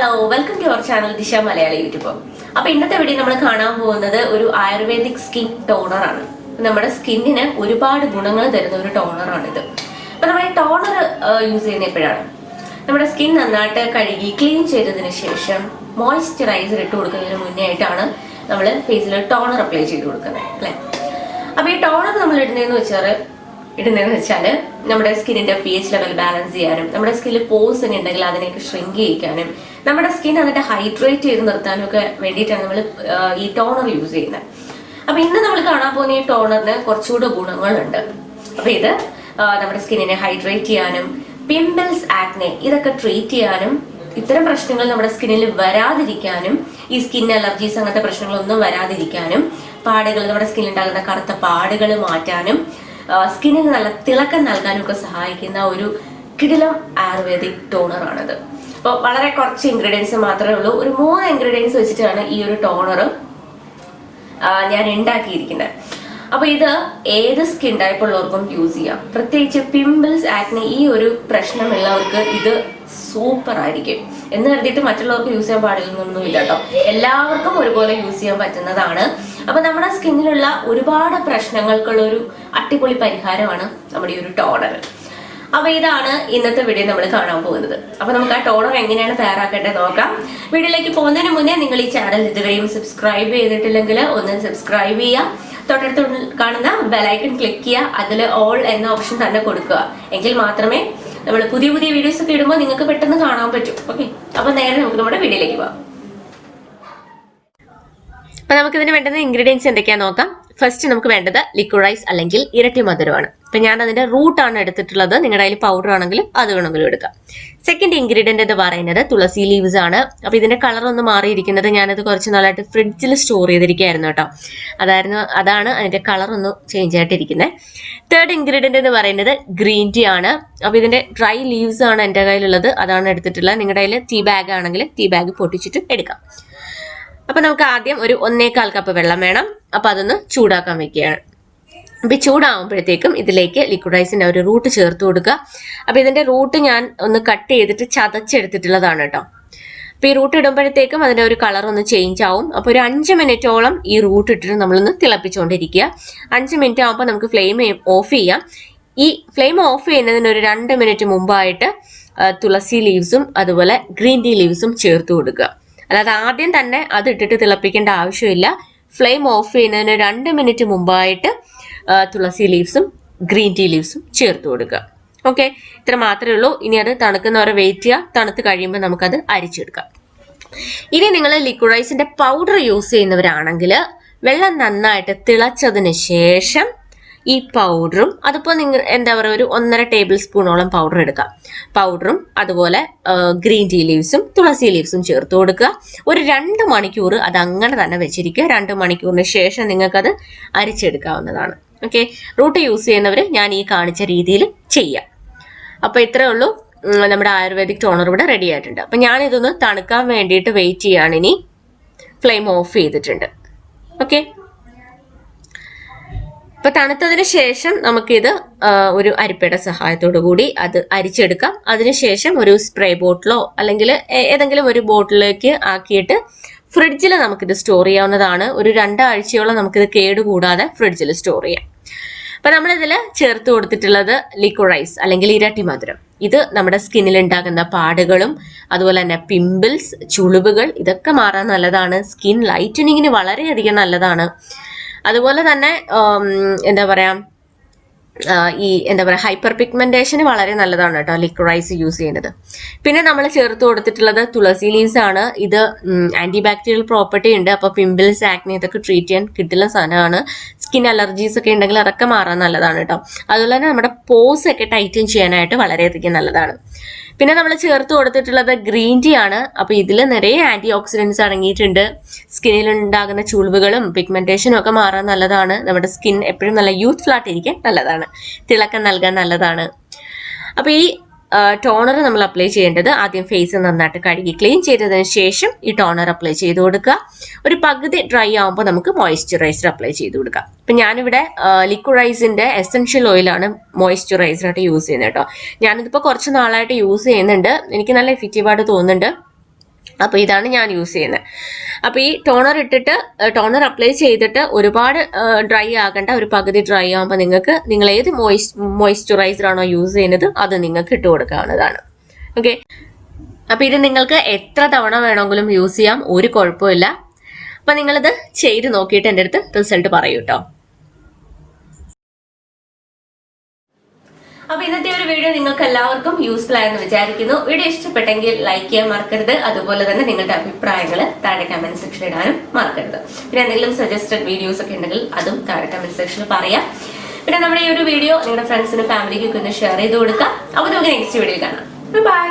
Hello, welcome to our channel Disha Malayali YouTube. അപ്പോൾ ഇന്നത്തെ video നമ്മൾ കാണാൻ പോകുന്നത് ഒരു ആയുർവേദിക് സ്കിൻ ടോണർ ആണ്. നമ്മുടെ സ്കിന്നിന് ഒരുപാട് ഗുണങ്ങൾ തരുന്ന ഒരു ടോണർ ആണ് ഇത്. അപ്പോൾ നമ്മൾ ഈ ടോണർ യൂസ് ചെയ്യുന്നത് എപ്പോഴാണ്? നമ്മുടെ സ്കിൻ നന്നായിട്ട് കഴുകി ക്ലീൻ ചെയ്തതിനു ശേഷം മോയ്സ്ചറൈസർ ഇട്ട് കൊടുക്കുന്നതിന് മുന്നേ ആയിട്ടാണ് നമ്മൾ ഫേസിൽ ടോണർ അപ്ലൈ ചെയ്ത് കൊടുക്കുന്നത് അല്ലേ? അപ്പോൾ ഈ ടോണർ നമ്മൾ ഇടുന്നതെന്ന് വെച്ചാൽ നമ്മുടെ സ്കിന്നിന്റെ pH ലെവൽ ബാലൻസ് ചെയ്യാനും നമ്മുടെ സ്കിന്നിൽ പോസ് ഉണ്ടെങ്കിൽ അതിനേക്ക് ഷ്രിങ്ക് ചെയ്യിക്കാനും നമ്മുടെ സ്കിൻ എന്നിട്ട് ഹൈഡ്രേറ്റ് ചെയ്ത് നിർത്താനും ഒക്കെ വേണ്ടിയിട്ടാണ് നമ്മൾ ഈ ടോണർ യൂസ് ചെയ്യുന്നത്. അപ്പൊ ഇന്ന് നമ്മൾ കാണാൻ പോകുന്ന ഈ ടോണറിന് കുറച്ചുകൂടെ ഗുണങ്ങളുണ്ട്. അപ്പൊ ഇത് നമ്മുടെ സ്കിന്നിനെ ഹൈഡ്രേറ്റ് ചെയ്യാനും പിമ്പിൾസ്, ആക്നെ ഇതൊക്കെ ട്രീറ്റ് ചെയ്യാനും ഇത്തരം പ്രശ്നങ്ങൾ നമ്മുടെ സ്കിന്നിൽ വരാതിരിക്കാനും ഈ സ്കിൻ അലർജീസ് അങ്ങനത്തെ പ്രശ്നങ്ങളൊന്നും വരാതിരിക്കാനും പാടുകൾ നമ്മുടെ സ്കിന്നിൽ ഉണ്ടാകുന്ന കറുത്ത പാടുകൾ മാറ്റാനും സ്കിന്നിന് നല്ല തിളക്കം നൽകാനും ഒക്കെ സഹായിക്കുന്ന ഒരു കിടിലം ആയുർവേദിക് ടോണർ ആണിത്. അപ്പോൾ വളരെ കുറച്ച് ഇൻഗ്രീഡിയൻസ് മാത്രമേ ഉള്ളൂ. ഒരു 3 ഇൻഗ്രീഡിയൻസ് വെച്ചിട്ടാണ് ഈ ഒരു ടോണർ ഞാൻ ഉണ്ടാക്കിയിരിക്കുന്നത്. അപ്പൊ ഇത് ഏത് സ്കിൻ ടൈപ്പ് ഉള്ളവർക്കും യൂസ് ചെയ്യാം. പ്രത്യേകിച്ച് പിമ്പിൾസ്, ആക്നെ ഈ ഒരു പ്രശ്നമുള്ളവർക്ക് ഇത് സൂപ്പർ ആയിരിക്കും. എന്ന് കരുതിയിട്ട് മറ്റുള്ളവർക്ക് യൂസ് ചെയ്യാൻ പാടില്ലെന്നൊന്നും ഇല്ല കേട്ടോ. എല്ലാവർക്കും ഒരുപോലെ യൂസ് ചെയ്യാൻ പറ്റുന്നതാണ്. അപ്പൊ നമ്മുടെ സ്കിന്നിലുള്ള ഒരുപാട് പ്രശ്നങ്ങൾക്കുള്ള ഒരു അടിപൊളി പരിഹാരമാണ് നമ്മുടെ ഈ ഒരു ടോണർ. അപ്പൊ ഇതാണ് ഇന്നത്തെ വീഡിയോ നമ്മൾ കാണാൻ പോകുന്നത്. അപ്പൊ നമുക്ക് ആ ടോണർ എങ്ങനെയാണ് തയ്യാറാക്കേണ്ടത് നോക്കാം. വീഡിയോയിലേക്ക് പോകുന്നതിന് മുന്നേ നിങ്ങൾ ഈ ചാനൽ ഇതുവരെയും സബ്സ്ക്രൈബ് ചെയ്തിട്ടില്ലെങ്കിൽ ഒന്ന് സബ്സ്ക്രൈബ് ചെയ്യുക. തൊട്ടടുത്ത് കാണുന്ന ബെലൈക്കൺ ക്ലിക്ക് ചെയ്യുക. അതിൽ ഓൾ എന്ന ഓപ്ഷൻ തന്നെ കൊടുക്കുക. എങ്കിൽ മാത്രമേ നമ്മൾ പുതിയ പുതിയ വീഡിയോസ് ഒക്കെ ഇടുമ്പോൾ നിങ്ങൾക്ക് പെട്ടെന്ന് കാണാൻ പറ്റും. ഓക്കെ, അപ്പൊ നേരെ നമുക്ക് നമ്മുടെ വീഡിയോയിലേക്ക് പോകാം. അപ്പൊ നമുക്ക് ഇതിന് വേണ്ടുന്ന ഇൻഗ്രീഡിയൻസ് എന്തൊക്കെയാന്ന് നോക്കാം. ഫസ്റ്റ് നമുക്ക് വേണ്ടത് ലിക്വിഡൈസ് അല്ലെങ്കിൽ ഇരട്ടി മധുരമാണ്. അപ്പൊ ഞാൻ അതിന്റെ റൂട്ടാണ് എടുത്തിട്ടുള്ളത്. നിങ്ങളുടെ കയ്യിൽ പൗഡർ ആണെങ്കിലും അത് വേണമെങ്കിലും എടുക്കാം. സെക്കൻഡ് ഇൻഗ്രീഡിയന്റ് എന്ന് പറയുന്നത് തുളസി ലീവ്സ് ആണ്. അപ്പൊ ഇതിന്റെ കളർ ഒന്ന് മാറിയിരിക്കുന്നത് ഞാനത് കുറച്ച് നാളായിട്ട് ഫ്രിഡ്ജിൽ സ്റ്റോർ ചെയ്തിരിക്കുകയായിരുന്നു കേട്ടോ. അതാണ് അതിന്റെ കളർ ഒന്ന് ചേഞ്ച് ആയിട്ടിരിക്കുന്നത്. തേർഡ് ഇൻഗ്രീഡിയന്റ് എന്ന് പറയുന്നത് ഗ്രീൻ ടീ ആണ്. അപ്പൊ ഇതിന്റെ ഡ്രൈ ലീവ്സ് ആണ് എൻ്റെ കയ്യിലുള്ളത്, അതാണ് എടുത്തിട്ടുള്ളത്. നിങ്ങളുടെ കയ്യിൽ ടീ ബാഗ് ആണെങ്കിൽ ടീ ബാഗ് പൊട്ടിച്ചിട്ട് എടുക്കാം. അപ്പൊ നമുക്ക് ആദ്യം ഒരു 1.25 കപ്പ് വെള്ളം വേണം. അപ്പൊ അതൊന്ന് ചൂടാക്കാൻ വെക്കുകയാണ്. അപ്പൊ ചൂടാവുമ്പോഴത്തേക്കും ഇതിലേക്ക് ലിക്വിഡൈസിന്റെ ഒരു റൂട്ട് ചേർത്ത് കൊടുക്കുക. അപ്പൊ ഇതിന്റെ റൂട്ട് ഞാൻ ഒന്ന് കട്ട് ചെയ്തിട്ട് ചതച്ചെടുത്തിട്ടുള്ളതാണ് കേട്ടോ. അപ്പൊ ഈ റൂട്ട് ഇടുമ്പോഴത്തേക്കും അതിന്റെ ഒരു കളർ ഒന്ന് ചേഞ്ച് ആവും. അപ്പൊ ഒരു 5 മിനിറ്റോളം ഈ റൂട്ട് ഇട്ടിട്ട് നമ്മളൊന്ന് തിളപ്പിച്ചുകൊണ്ടിരിക്കുക. 5 മിനിറ്റ് ആകുമ്പോൾ നമുക്ക് ഫ്ലെയിം ഓഫ് ചെയ്യാം. ഈ ഫ്ലെയിം ഓഫ് ചെയ്യുന്നതിന് ഒരു 2 മിനിറ്റ് മുമ്പായിട്ട് തുളസി ലീവ്സും അതുപോലെ ഗ്രീൻ ടീ ലീവ്സും ചേർത്ത് കൊടുക്കുക. അല്ലാതെ ആദ്യം തന്നെ അത് ഇട്ടിട്ട് തിളപ്പിക്കേണ്ട ആവശ്യമില്ല. ഫ്ലെയിം ഓഫ് ചെയ്യുന്നതിന് 2 മിനിറ്റ് മുമ്പായിട്ട് തുളസി ലീവ്സും ഗ്രീൻ ടീ ലീവ്സും ചേർത്ത് കൊടുക്കുക. ഓക്കെ, ഇത്ര മാത്രമേ ഉള്ളൂ. ഇനി അത് തണുക്കുന്നവരെ വെയിറ്റ് ചെയ്യുക. തണുത്ത് കഴിയുമ്പോൾ നമുക്കത് അരിച്ചെടുക്കാം. ഇനി നിങ്ങൾ ലിക്വിഡൈസിന്റെ പൗഡർ യൂസ് ചെയ്യുന്നവരാണെങ്കിൽ വെള്ളം നന്നായിട്ട് തിളച്ചതിന് ശേഷം ഈ പൗഡറും അതിപ്പോൾ നിങ്ങൾ എന്താ പറയുക ഒരു 1.5 ടേബിൾ സ്പൂണോളം പൗഡർ എടുക്കാം. പൗഡറും അതുപോലെ ഗ്രീൻ ടീ ലീവ്സും തുളസി ലീവ്സും ചേർത്ത് കൊടുക്കുക. ഒരു 2 മണിക്കൂർ അത് അങ്ങനെ തന്നെ വെച്ചിരിക്കുക. 2 മണിക്കൂറിന് ശേഷം നിങ്ങൾക്കത് അരിച്ചെടുക്കാവുന്നതാണ്. ഓക്കെ, റൂട്ട് യൂസ് ചെയ്യുന്നവർ ഞാൻ ഈ കാണിച്ച രീതിയിൽ ചെയ്യാം. അപ്പോൾ ഇത്രയേ ഉള്ളൂ. നമ്മുടെ ആയുർവേദിക് ടോണർ ഇവിടെ റെഡി ആയിട്ടുണ്ട്. അപ്പം ഞാനിതൊന്ന് തണുക്കാൻ വേണ്ടിയിട്ട് വെയിറ്റ് ചെയ്യാണ്. ഇനി ഫ്ലെയിം ഓഫ് ചെയ്തിട്ടുണ്ട്. ഓക്കെ, അപ്പൊ തണുത്തതിന് ശേഷം നമുക്കിത് ഒരു അരിപ്പയുടെ സഹായത്തോടു കൂടി അത് അരിച്ചെടുക്കാം. അതിനുശേഷം ഒരു സ്പ്രേ ബോട്ടിലോ അല്ലെങ്കിൽ ഏതെങ്കിലും ഒരു ബോട്ടിലേക്ക് ആക്കിയിട്ട് ഫ്രിഡ്ജിൽ നമുക്കിത് സ്റ്റോർ ചെയ്യാവുന്നതാണ്. ഒരു 2 ആഴ്ചയോളം നമുക്കിത് കേടുകൂടാതെ ഫ്രിഡ്ജിൽ സ്റ്റോർ ചെയ്യാം. അപ്പൊ നമ്മളിതിൽ ചേർത്ത് കൊടുത്തിട്ടുള്ളത് ലിക്വിഡൈസ് അല്ലെങ്കിൽ ഇരട്ടി മധുരം. ഇത് നമ്മുടെ സ്കിന്നിൽ ഉണ്ടാകുന്ന പാടുകളും അതുപോലെ തന്നെ പിമ്പിൾസ്, ചുളിവുകൾ ഇതൊക്കെ മാറാൻ നല്ലതാണ്. സ്കിൻ ലൈറ്റനിങ്ങിന് വളരെയധികം നല്ലതാണ്. അതുപോലെ തന്നെ ഹൈപ്പർ പിഗ്മെന്റേഷന് വളരെ നല്ലതാണ് കേട്ടോ ലിക്വിഡൈസ് യൂസ് ചെയ്യുന്നത്. പിന്നെ നമ്മൾ ചേർത്ത് കൊടുത്തിട്ടുള്ളത് തുളസി ലീവ്സ് ആണ്. ഇത് ആന്റി ബാക്ടീരിയൽ പ്രോപ്പർട്ടി ഉണ്ട്. അപ്പൊ പിമ്പിൾസ്, ആക്നെ ഇതൊക്കെ ട്രീറ്റ് ചെയ്യാൻ കിട്ടുന്ന സാധനമാണ്. സ്കിൻ അലർജീസ് ഒക്കെ ഉണ്ടെങ്കിൽ അതൊക്കെ മാറാൻ നല്ലതാണ് കേട്ടോ. അതുപോലെ തന്നെ നമ്മുടെ പോസ് ഒക്കെ ടൈറ്റൻ ചെയ്യാനായിട്ട് വളരെയധികം നല്ലതാണ്. പിന്നെ നമ്മൾ ചേർത്ത് കൊടുത്തിട്ടുള്ളത് ഗ്രീൻ ടീ ആണ്. അപ്പൊ ഇതിൽ നിറയെ ആന്റി ഓക്സിഡൻസ് അടങ്ങിയിട്ടുണ്ട്. സ്കിന്നിൽ ഉണ്ടാകുന്ന ചുളിവുകളും പിഗ്മെന്റേഷനും ഒക്കെ മാറാൻ നല്ലതാണ്. നമ്മുടെ സ്കിൻ എപ്പോഴും നല്ല യൂത്ത്ഫുൾ ആയിട്ടിരിക്കാൻ നല്ലതാണ്. തിളക്കം നൽകാൻ നല്ലതാണ്. അപ്പൊ ഈ ടോണർ നമ്മൾ അപ്ലൈ ചെയ്യേണ്ടത് ആദ്യം ഫേസ് നന്നായിട്ട് കഴുകി ക്ലീൻ ചെയ്തതിന് ശേഷം ഈ ടോണർ അപ്ലൈ ചെയ്ത് കൊടുക്കുക. ഒരു പകുതി ഡ്രൈ ആകുമ്പോൾ നമുക്ക് മോയ്സ്ചറൈസർ അപ്ലൈ ചെയ്ത് കൊടുക്കാം. അപ്പം ഞാനിവിടെ ലിക്വിഡൈസിന്റെ എസെൻഷ്യൽ ഓയിലാണ് മോയ്സ്ചറൈസറായിട്ട് യൂസ് ചെയ്യുന്നത് കേട്ടോ. ഞാനിതിപ്പോൾ കുറച്ച് നാളായിട്ട് യൂസ് ചെയ്യുന്നുണ്ട്. എനിക്ക് നല്ല എഫക്റ്റീവായിട്ട് തോന്നുന്നുണ്ട്. അപ്പോൾ ഇതാണ് ഞാൻ യൂസ് ചെയ്യുന്നത്. അപ്പോൾ ഈ ടോണർ അപ്ലൈ ചെയ്തിട്ട് ഒരുപാട് ഡ്രൈ ആകണ്ട, ഒരു പകുതി ഡ്രൈ ആകുമ്പോൾ നിങ്ങൾ ഏത് മോയ്സ്ചറൈസർ ആണോ യൂസ് ചെയ്യുന്നത് അത് നിങ്ങൾക്ക് ഇട്ട് കൊടുക്കാവുന്നതാണ്. ഓക്കെ, അപ്പോൾ ഇത് നിങ്ങൾക്ക് എത്ര തവണ വേണമെങ്കിലും യൂസ് ചെയ്യാം, ഒരു കുഴപ്പമില്ല. അപ്പം നിങ്ങളിത് ചെയ്ത് നോക്കിയിട്ട് എൻ്റെ അടുത്ത് റിസൾട്ട് പറയൂ കേട്ടോ. അപ്പൊ ഇന്നത്തെ ഒരു വീഡിയോ നിങ്ങൾക്ക് എല്ലാവർക്കും യൂസ്ഫുൾ ആയെന്ന് വിചാരിക്കുന്നു. വീഡിയോ ഇഷ്ടപ്പെട്ടെങ്കിൽ ലൈക്ക് ചെയ്യാൻ മറക്കരുത്. അതുപോലെ തന്നെ നിങ്ങളുടെ അഭിപ്രായങ്ങൾ താഴെ കമന്റ് സെക്ഷനിൽ ഇടാനും മറക്കരുത്. പിന്നെ എന്തെങ്കിലും സജസ്റ്റഡ് വീഡിയോസ് ഒക്കെ ഉണ്ടെങ്കിൽ അതും താഴെ കമന്റ് സെക്ഷനിൽ പറയാം. പിന്നെ നമ്മുടെ ഈ ഒരു വീഡിയോ നിങ്ങളുടെ ഫ്രണ്ട്സിനും ഫാമിലിക്കും ഒന്ന് ഷെയർ ചെയ്ത് കൊടുക്കാം. അപ്പോൾ നമുക്ക് നെക്സ്റ്റ് വീഡിയോ കാണാം. ബൈ.